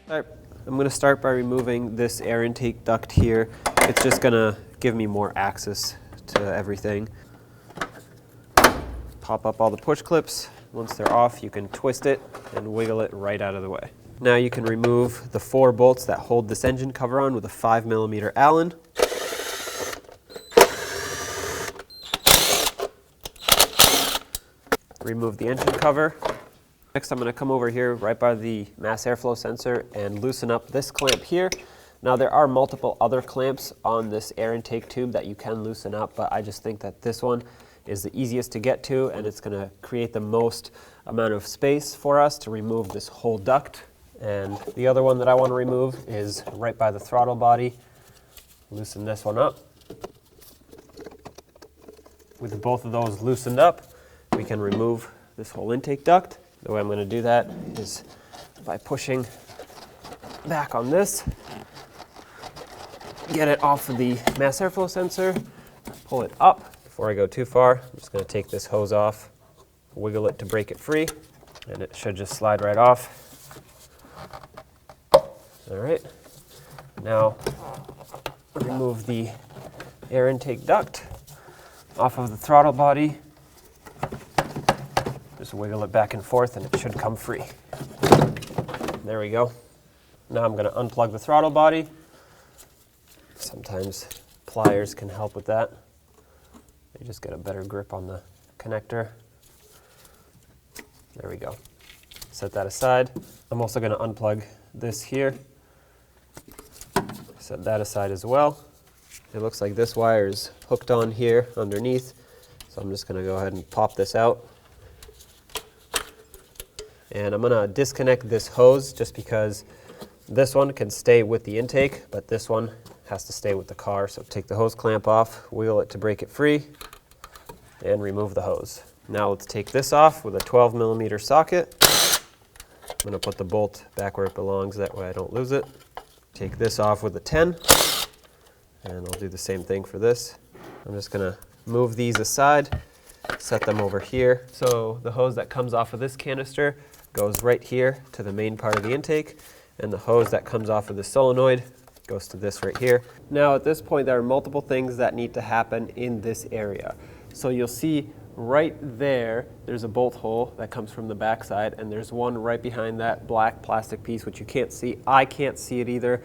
All right, I'm going to start by removing this air intake duct here. It's just going to give me more access to everything. Pop up all the push clips. Once they're off, you can twist it and wiggle it right out of the way. Now you can remove the 4 bolts that hold this engine cover on with a 5mm Allen. Remove the engine cover. Next, I'm going to come over here right by the mass airflow sensor and loosen up this clamp here. Now there are multiple other clamps on this air intake tube that you can loosen up, but I just think that this one is the easiest to get to, and it's going to create the most amount of space for us to remove this whole duct. And the other one that I want to remove is right by the throttle body. Loosen this one up. With both of those loosened up, we can remove this whole intake duct. The way I'm going to do that is by pushing back on this, get it off of the mass airflow sensor, pull it up. Before I go too far, I'm just going to take this hose off, wiggle it to break it free, and it should just slide right off. All right, now remove the air intake duct off of the throttle body. Just wiggle it back and forth and it should come free. There we go. Now I'm going to unplug the throttle body. Sometimes pliers can help with that. You just get a better grip on the connector. There we go. Set that aside. I'm also going to unplug this here. Set that aside as well. It looks like this wire is hooked on here underneath, so I'm just going to go ahead and pop this out. And I'm going to disconnect this hose just because this one can stay with the intake, but this one has to stay with the car. So take the hose clamp off, wheel it to break it free, and remove the hose. Now let's take this off with a 12mm socket. I'm going to put the bolt back where it belongs, that way I don't lose it. Take this off with a 10, and I'll do the same thing for this. I'm just going to move these aside, set them over here. So the hose that comes off of this canister goes right here to the main part of the intake, and the hose that comes off of the solenoid goes to this right here. Now at this point there are multiple things that need to happen in this area. So you'll see right there, there's a bolt hole that comes from the backside, and there's one right behind that black plastic piece which you can't see. I can't see it either.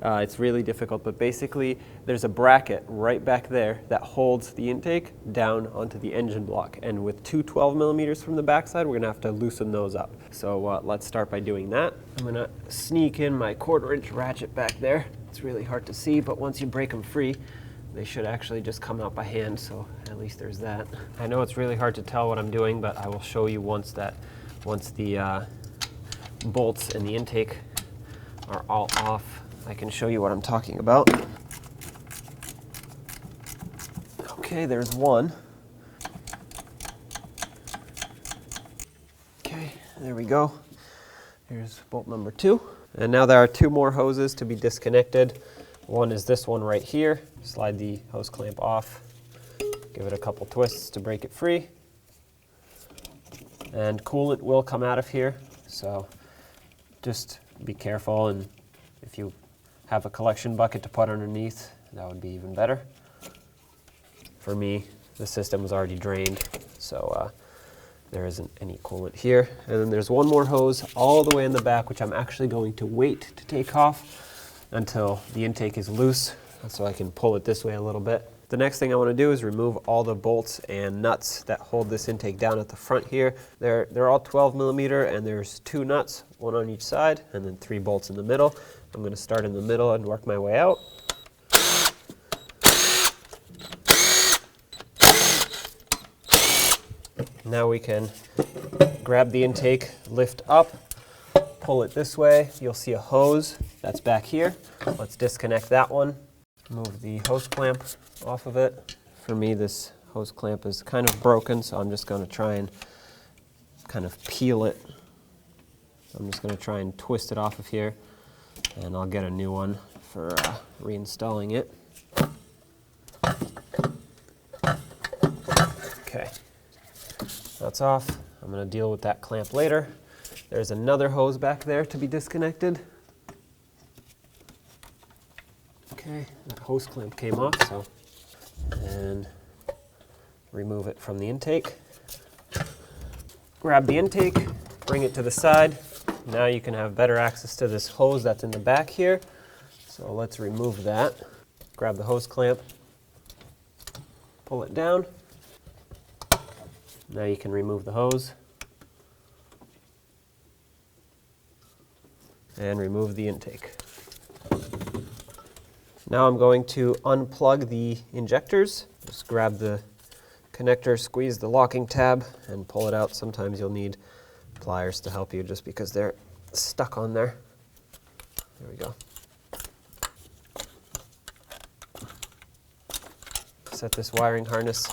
It's really difficult, but basically there's a bracket right back there that holds the intake down onto the engine block, and with two 12mm from the backside, we're going to have to loosen those up. So let's start by doing that. I'm going to sneak in my 1/4" ratchet back there. It's really hard to see, but once you break them free, they should actually just come out by hand, so at least there's that. I know it's really hard to tell what I'm doing, but I will show you once the bolts and the intake are all off. I can show you what I'm talking about. Okay, there's one. Okay, there we go. Here's bolt number 2. And now there are 2 more hoses to be disconnected. One is this one right here. Slide the hose clamp off. Give it a couple twists to break it free. And coolant will come out of here, so just be careful, and if you have a collection bucket to put underneath, that would be even better. For me, the system was already drained, so there isn't any coolant here. And then there's one more hose all the way in the back, which I'm actually going to wait to take off until the intake is loose, so I can pull it this way a little bit. The next thing I want to do is remove all the bolts and nuts that hold this intake down at the front here. They're all 12mm, and there's 2 nuts, 1 on each side, and then 3 bolts in the middle. I'm going to start in the middle and work my way out. Now we can grab the intake, lift up, pull it this way. You'll see a hose that's back here. Let's disconnect that one. Move the hose clamp off of it. For me, this hose clamp is kind of broken, so I'm just going to try and kind of peel it. I'm just going to try and twist it off of here, and I'll get a new one for reinstalling it. Okay, that's off. I'm going to deal with that clamp later. There's another hose back there to be disconnected. hose clamp came off, and remove it from the intake. Grab the intake, bring it to the side. Now you can have better access to this hose that's in the back here. So let's remove that. Grab the hose clamp, pull it down. Now you can remove the hose and remove the intake. Now I'm going to unplug the injectors. Just grab the connector, squeeze the locking tab, and pull it out. Sometimes you'll need pliers to help you just because they're stuck on there. There we go. Set this wiring harness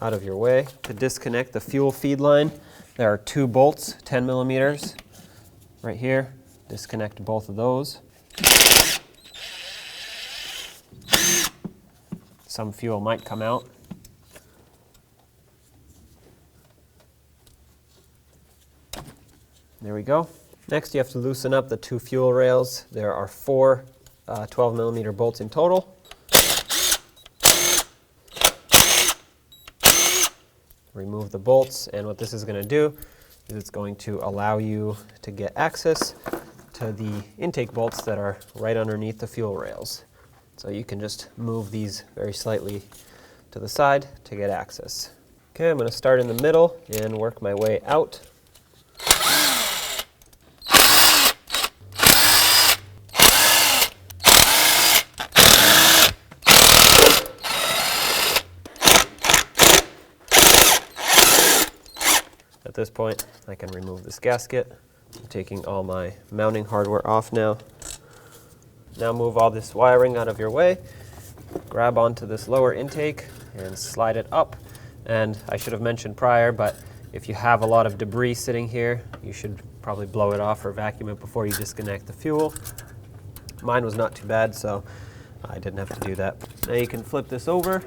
out of your way. To disconnect the fuel feed line, there are 2 bolts, 10 millimeters, right here. Disconnect both of those. Some fuel might come out. There we go. Next, you have to loosen up the 2 fuel rails. There are 4 12 millimeter bolts in total. Remove the bolts, and what this is going to do is it's going to allow you to get access to the intake bolts that are right underneath the fuel rails. So you can just move these very slightly to the side to get access. Okay, I'm going to start in the middle and work my way out. At this point, I can remove this gasket. I'm taking all my mounting hardware off now. Now move all this wiring out of your way. Grab onto this lower intake and slide it up. And I should have mentioned prior, but if you have a lot of debris sitting here, you should probably blow it off or vacuum it before you disconnect the fuel. Mine was not too bad, so I didn't have to do that. Now you can flip this over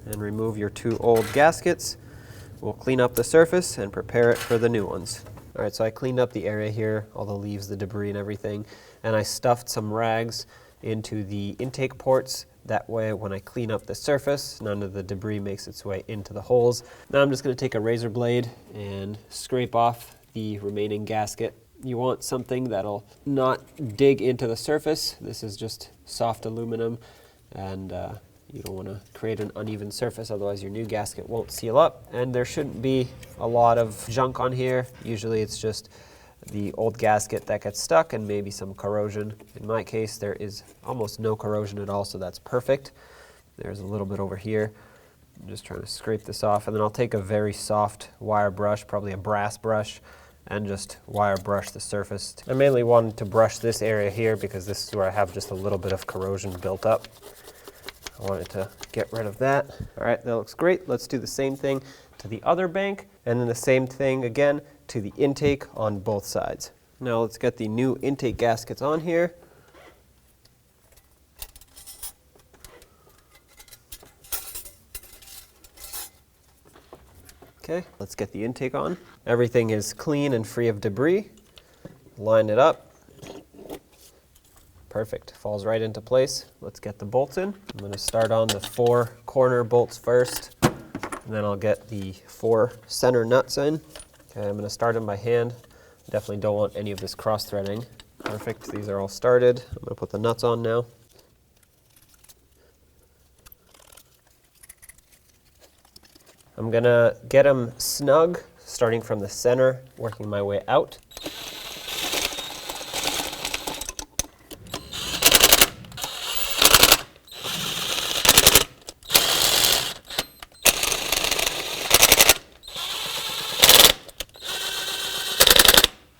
and remove your 2 old gaskets. We'll clean up the surface and prepare it for the new ones. All right, so I cleaned up the area here, all the leaves, the debris and everything, and I stuffed some rags into the intake ports. That way, when I clean up the surface, none of the debris makes its way into the holes. Now I'm just going to take a razor blade and scrape off the remaining gasket. You want something that'll not dig into the surface. This is just soft aluminum, and you don't want to create an uneven surface, otherwise your new gasket won't seal up. And there shouldn't be a lot of junk on here. Usually it's just the old gasket that gets stuck and maybe some corrosion. In my case, there is almost no corrosion at all, so that's perfect. There's a little bit over here. I'm just trying to scrape this off, and then I'll take a very soft wire brush, probably a brass brush, and just wire brush the surface. I mainly wanted to brush this area here because this is where I have just a little bit of corrosion built up. I wanted to get rid of that. All right, that looks great. Let's do the same thing to the other bank, and then the same thing again to the intake on both sides. Now let's get the new intake gaskets on here. Okay, let's get the intake on. Everything is clean and free of debris. Line it up. Perfect, falls right into place. Let's get the bolts in. I'm going to start on the 4 corner bolts first, and then I'll get the 4 center nuts in. Okay, I'm going to start them by hand. Definitely don't want any of this cross threading. Perfect, these are all started. I'm going to put the nuts on now. I'm going to get them snug, starting from the center, working my way out.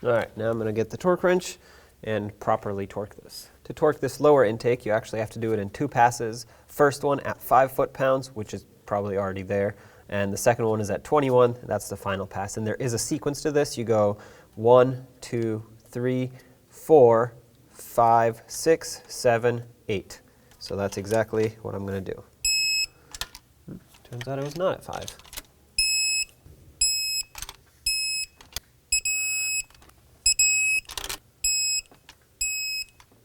All right, now I'm going to get the torque wrench and properly torque this. To torque this lower intake, you actually have to do it in 2 passes. First one at 5 foot-pounds, which is probably already there, and the second one is at 21. That's the final pass, and there is a sequence to this. You go 1, 2, 3, 4, 5, 6, 7, 8. So that's exactly what I'm going to do. Turns out it was not at 5.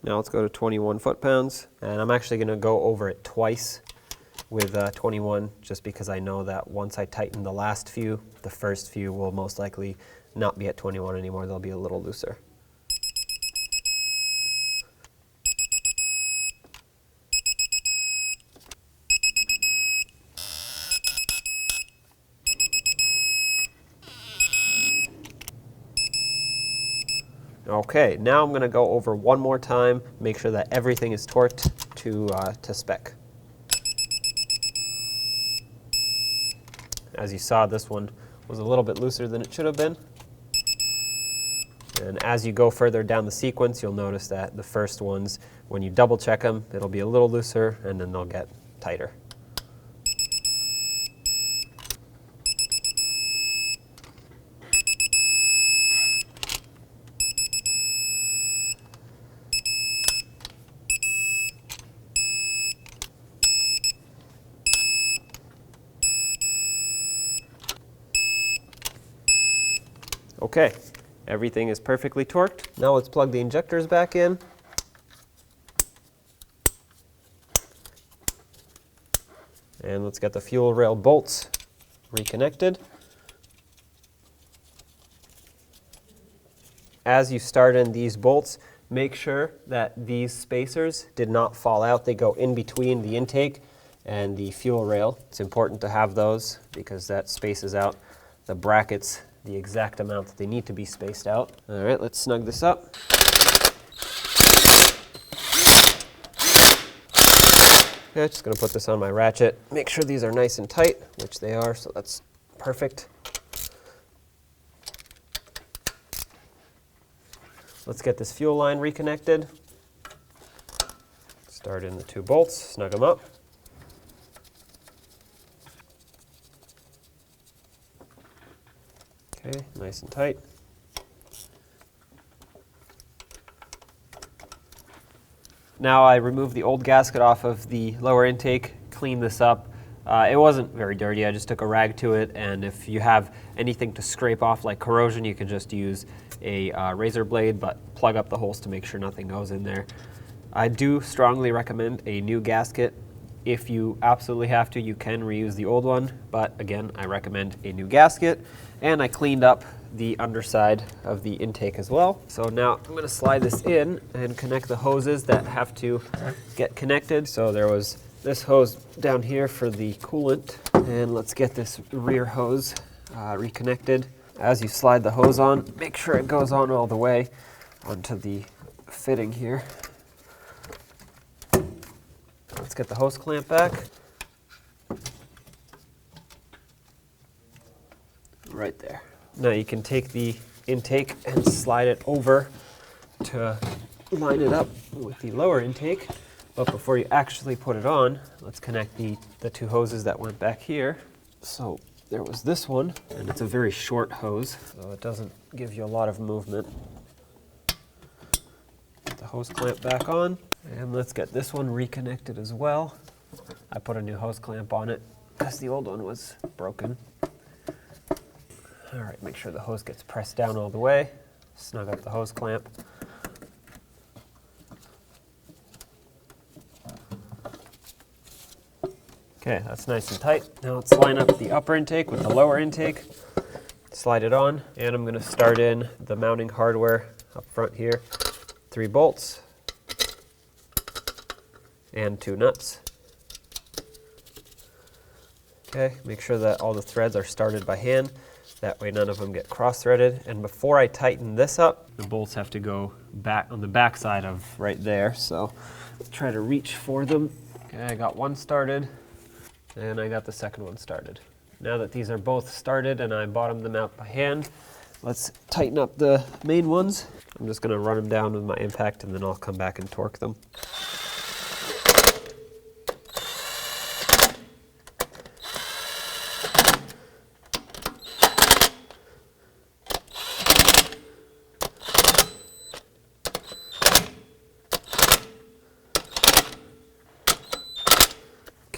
Now let's go to 21 foot-pounds, and I'm actually going to go over it twice with 21, just because I know that once I tighten the last few, the first few will most likely not be at 21 anymore. They'll be a little looser. Okay, now I'm going to go over one more time, make sure that everything is torqued to spec. As you saw, this one was a little bit looser than it should have been. And as you go further down the sequence, you'll notice that the first ones, when you double check them, it'll be a little looser and then they'll get tighter. Okay, everything is perfectly torqued. Now let's plug the injectors back in. And let's get the fuel rail bolts reconnected. As you start in these bolts, make sure that these spacers did not fall out. They go in between the intake and the fuel rail. It's important to have those because that spaces out the brackets the exact amount that they need to be spaced out. All right, let's snug this up. Okay, just gonna put this on my ratchet. Make sure these are nice and tight, which they are, so that's perfect. Let's get this fuel line reconnected. Start in the two bolts, snug them up. Okay, nice and tight. Now I removed the old gasket off of the lower intake, cleaned this up. It wasn't very dirty, I just took a rag to it, and if you have anything to scrape off like corrosion, you can just use a razor blade, but plug up the holes to make sure nothing goes in there. I do strongly recommend a new gasket. If you absolutely have to, you can reuse the old one, but again, I recommend a new gasket. And I cleaned up the underside of the intake as well. So now I'm going to slide this in and connect the hoses that have to get connected. So there was this hose down here for the coolant, and let's get this rear hose reconnected. As you slide the hose on, make sure it goes on all the way onto the fitting here. Let's get the hose clamp back. Right there. Now you can take the intake and slide it over to line it up with the lower intake. But before you actually put it on, let's connect the two hoses that went back here. So there was this one, and it's a very short hose, so it doesn't give you a lot of movement. Get the hose clamp back on, and let's get this one reconnected as well. I put a new hose clamp on it because the old one was broken. All right, make sure the hose gets pressed down all the way. Snug up the hose clamp. Okay, that's nice and tight. Now let's line up the upper intake with the lower intake. Slide it on, and I'm gonna start in the mounting hardware up front here. 3 bolts and 2 nuts. Okay, make sure that all the threads are started by hand. That way none of them get cross-threaded. And before I tighten this up, the bolts have to go back on the back side of right there. So try to reach for them. Okay, I got one started, and I got the second one started. Now that these are both started and I bottomed them out by hand, let's tighten up the main ones. I'm just gonna run them down with my impact, and then I'll come back and torque them.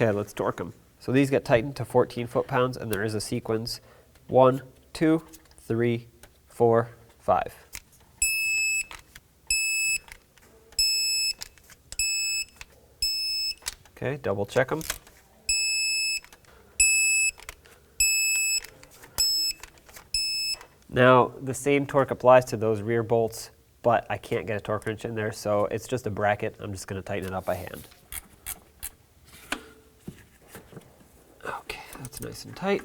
Okay, let's torque them. So these get tightened to 14 foot-pounds, and there is a sequence. 1, 2, 3, 4, 5. Okay, double check them. Now, the same torque applies to those rear bolts, but I can't get a torque wrench in there, so it's just a bracket. I'm just going to tighten it up by hand. Okay, that's nice and tight.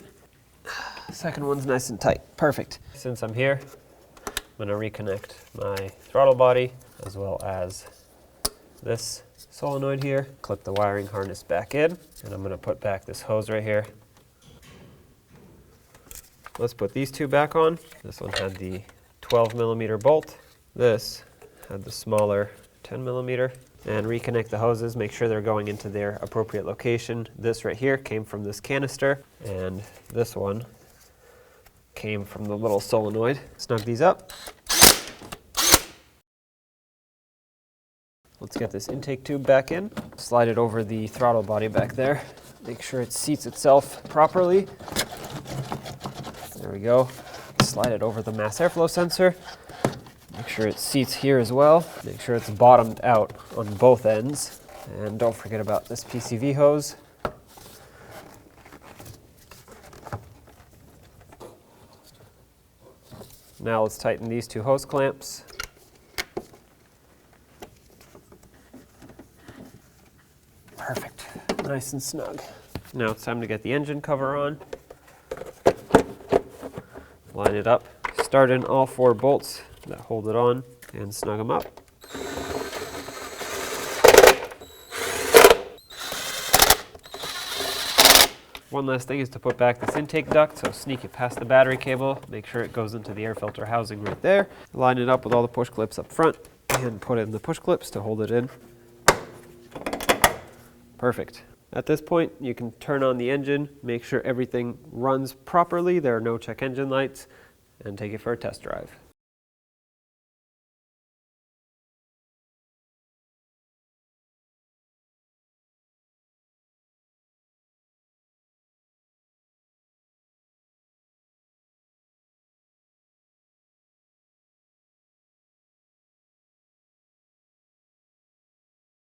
Second one's nice and tight. Perfect. Since I'm here, I'm going to reconnect my throttle body as well as this solenoid here. Clip the wiring harness back in, and I'm going to put back this hose right here. Let's put these two back on. This one had the 12mm bolt. This had the smaller 10mm. And reconnect the hoses, make sure they're going into their appropriate location. This right here came from this canister, and this one came from the little solenoid. Snug these up. Let's get this intake tube back in. Slide it over the throttle body back there. Make sure it seats itself properly. There we go. Slide it over the mass airflow sensor. Make sure it seats here as well. Make sure it's bottomed out on both ends. And don't forget about this PCV hose. Now let's tighten these two hose clamps. Perfect. Nice and snug. Now it's time to get the engine cover on. Line it up. Start in all 4 bolts that hold it on and snug them up. One last thing is to put back this intake duct, so sneak it past the battery cable, make sure it goes into the air filter housing right there. Line it up with all the push clips up front and put in the push clips to hold it in. Perfect. At this point, you can turn on the engine, make sure everything runs properly, there are no check engine lights, and take it for a test drive.